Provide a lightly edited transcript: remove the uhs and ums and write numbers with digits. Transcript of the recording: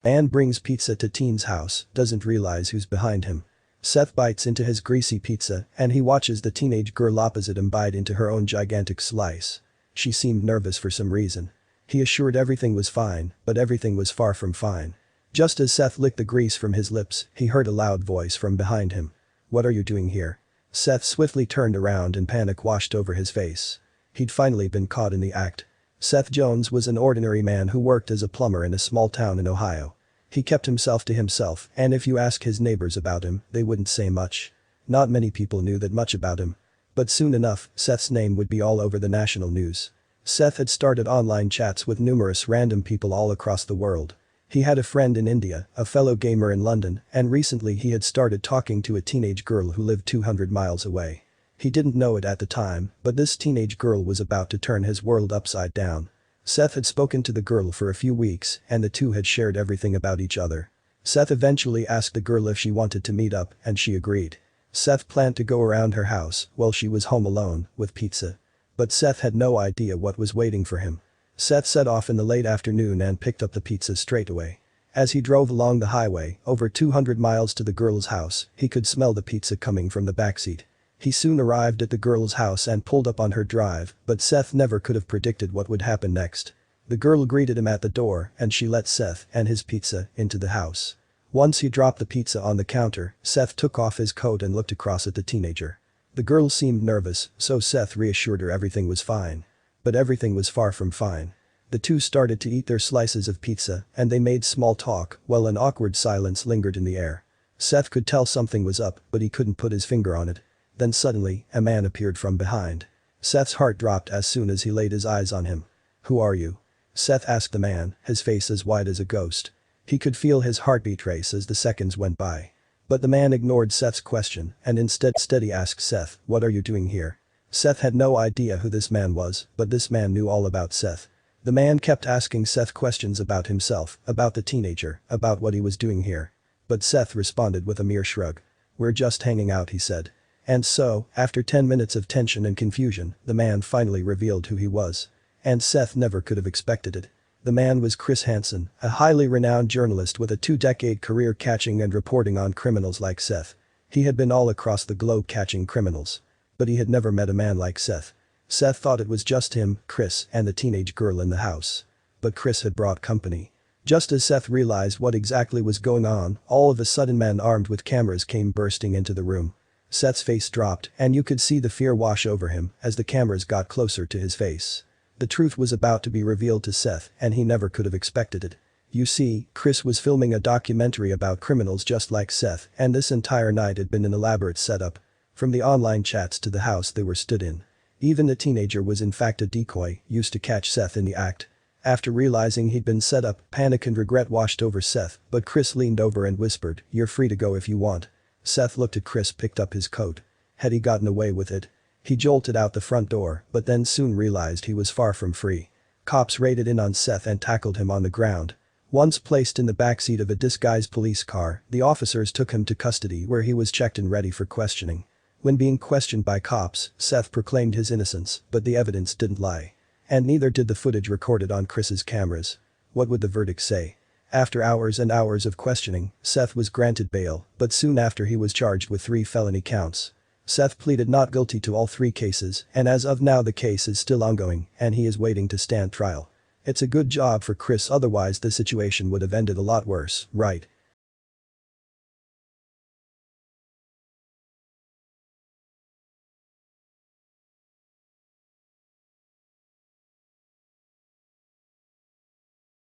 Man brings pizza to teen's house, doesn't realize who's behind him. Seth bites into his greasy pizza and he watches the teenage girl opposite him bite into her own gigantic slice. She seemed nervous for some reason. He assured everything was fine, but everything was far from fine. Just as Seth licked the grease from his lips, he heard a loud voice from behind him. "What are you doing here?" Seth swiftly turned around and panic washed over his face. He'd finally been caught in the act. Seth Jones was an ordinary man who worked as a plumber in a small town in Ohio. He kept himself to himself, and if you ask his neighbors about him, they wouldn't say much. Not many people knew that much about him. But soon enough, Seth's name would be all over the national news. Seth had started online chats with numerous random people all across the world. He had a friend in India, a fellow gamer in London, and recently he had started talking to a teenage girl who lived 200 miles away. He didn't know it at the time, but this teenage girl was about to turn his world upside down. Seth had spoken to the girl for a few weeks and the two had shared everything about each other. Seth eventually asked the girl if she wanted to meet up and she agreed. Seth planned to go around her house while she was home alone with pizza. But Seth had no idea what was waiting for him. Seth set off in the late afternoon and picked up the pizza straight away. As he drove along the highway over 200 miles to the girl's house, he could smell the pizza coming from the backseat. He soon arrived at the girl's house and pulled up on her drive, but Seth never could have predicted what would happen next. The girl greeted him at the door and she let Seth and his pizza into the house. Once he dropped the pizza on the counter, Seth took off his coat and looked across at the teenager. The girl seemed nervous, so Seth reassured her everything was fine. But everything was far from fine. The two started to eat their slices of pizza and they made small talk while an awkward silence lingered in the air. Seth could tell something was up, but he couldn't put his finger on it. Then suddenly, a man appeared from behind. Seth's heart dropped as soon as he laid his eyes on him. "Who are you?" Seth asked the man, his face as white as a ghost. He could feel his heartbeat race as the seconds went by. But the man ignored Seth's question and instead he asked Seth, "What are you doing here?" Seth had no idea who this man was, but this man knew all about Seth. The man kept asking Seth questions about himself, about the teenager, about what he was doing here. But Seth responded with a mere shrug. "We're just hanging out," he said. And so, after 10 minutes of tension and confusion, the man finally revealed who he was. And Seth never could have expected it. The man was Chris Hansen, a highly renowned journalist with a 2-decade career catching and reporting on criminals like Seth. He had been all across the globe catching criminals. But he had never met a man like Seth. Seth thought it was just him, Chris, and the teenage girl in the house. But Chris had brought company. Just as Seth realized what exactly was going on, all of a sudden men armed with cameras came bursting into the room. Seth's face dropped and you could see the fear wash over him as the cameras got closer to his face. The truth was about to be revealed to Seth and he never could have expected it. You see, Chris was filming a documentary about criminals just like Seth and this entire night had been an elaborate setup. From the online chats to the house they were stood in. Even the teenager was in fact a decoy used to catch Seth in the act. After realizing he'd been set up, panic and regret washed over Seth, but Chris leaned over and whispered, "You're free to go if you want." Seth looked at Chris, picked up his coat. Had he gotten away with it? He jolted out the front door, but then soon realized he was far from free. Cops raided in on Seth and tackled him on the ground. Once placed in the backseat of a disguised police car, the officers took him to custody where he was checked and ready for questioning. When being questioned by cops, Seth proclaimed his innocence, but the evidence didn't lie. And neither did the footage recorded on Chris's cameras. What would the verdict say? After hours and hours of questioning, Seth was granted bail, but soon after he was charged with 3 felony counts. Seth pleaded not guilty to all 3 cases and as of now the case is still ongoing and he is waiting to stand trial. It's a good job for Chris, otherwise the situation would have ended a lot worse, right?